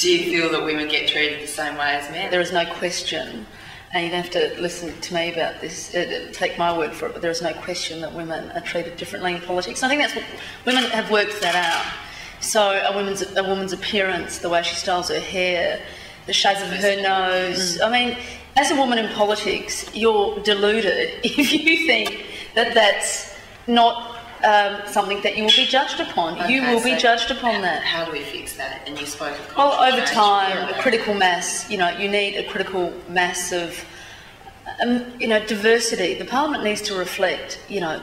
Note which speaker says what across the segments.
Speaker 1: Do you feel that women get treated the same way as men?
Speaker 2: There is no question, and you don't have to listen to me about this, take my word for it, but there is no question that women are treated differently in politics. And I think that's what women have worked that out. So a woman's appearance, the way she styles her hair, the shape of her nose. I mean, as a woman in politics, you're deluded if you think that that's not something that you will be judged upon. Okay, you will be judged upon that.
Speaker 1: How do we fix that? And you spoke of
Speaker 2: over time, a critical mass. You need a critical mass of, diversity. The Parliament needs to reflect, the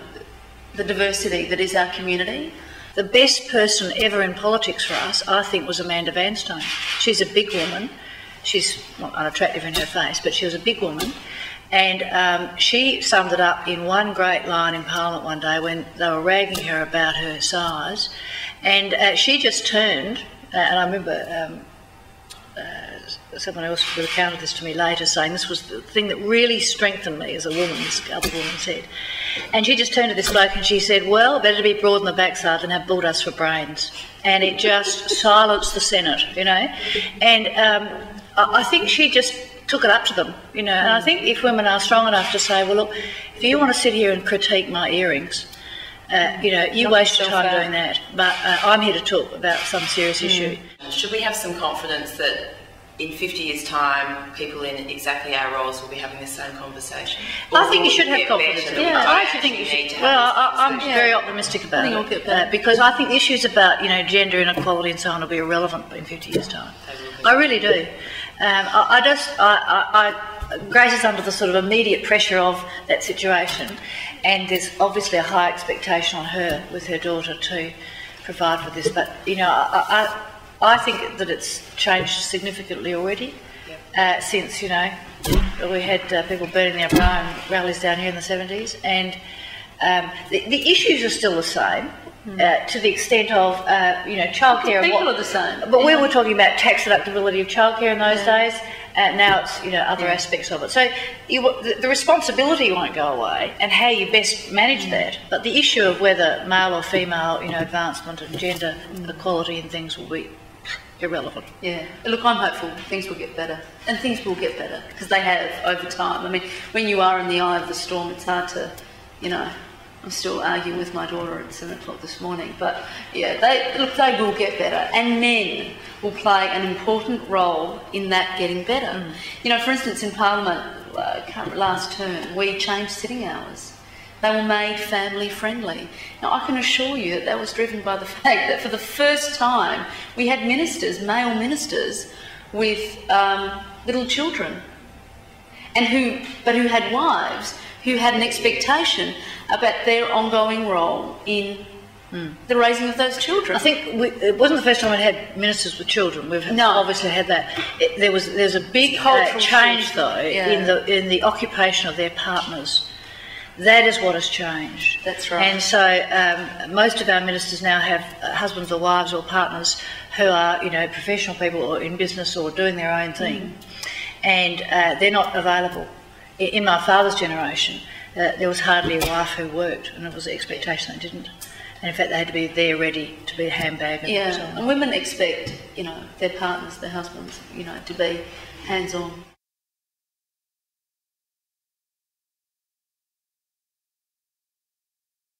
Speaker 2: diversity that is our community.
Speaker 3: The best person ever in politics for us, I think, was Amanda Vanstone. She's a big woman. She's not unattractive in her face, but she was a big woman. And she summed it up in one great line in Parliament one day when they were ragging her about her size. And she just turned, and I remember someone else would have counted this to me later, saying this was the thing that really strengthened me as a woman, this other woman said. And she just turned to this bloke and she said, well, better to be broad in the backside than have bulldust for brains. And it just silenced the Senate, And I think she just took it up to them, And I think if women are strong enough to say, well, look, if you want to sit here and critique my earrings, you waste your time doing that. But I'm here to talk about some serious issue.
Speaker 1: Should we have some confidence that in 50 years' time, people in exactly our roles will be having the same conversation?
Speaker 3: I think you should have confidence.
Speaker 1: Yeah,
Speaker 3: I actually think you should. Well, I'm very optimistic about it because I think the issues about gender inequality and so on will be irrelevant in 50 years' time. I really do. Grace is under the sort of immediate pressure of that situation, and there's obviously a high expectation on her with her daughter to provide for this. But I think that it's changed significantly already since we had people burning their bra in rallies down here in the 70s, and the issues are still the same. To the extent of, childcare.
Speaker 2: People are the same.
Speaker 3: But we were talking about tax deductibility of childcare in those days, and now it's, other aspects of it. So the responsibility won't go away, and how you best manage that. But the issue of whether male or female, advancement and gender equality and things will be irrelevant.
Speaker 2: Yeah. Look, I'm hopeful things will get better, and things will get better because they have over time. I mean, when you are in the eye of the storm, it's hard to, I'm still arguing with my daughter at 7 o'clock this morning, but yeah, they will get better, and men will play an important role in that getting better. For instance, in Parliament last term, we changed sitting hours. They were made family friendly. Now, I can assure you that was driven by the fact that for the first time we had ministers, male ministers, with little children, and who had wives who had an expectation about their ongoing role in the raising of those children.
Speaker 3: I think it wasn't the first time we had ministers with children. We've obviously had that. There's a big change though in the occupation of their partners. That is what has changed.
Speaker 2: That's right.
Speaker 3: And so most of our ministers now have husbands or wives or partners who are professional people or in business or doing their own thing, and they're not available. In my father's generation, there was hardly a wife who worked, and it was the expectation they didn't. And in fact, they had to be there ready to be a handbag and so on.
Speaker 2: And women expect, their partners, their husbands, to be hands-on.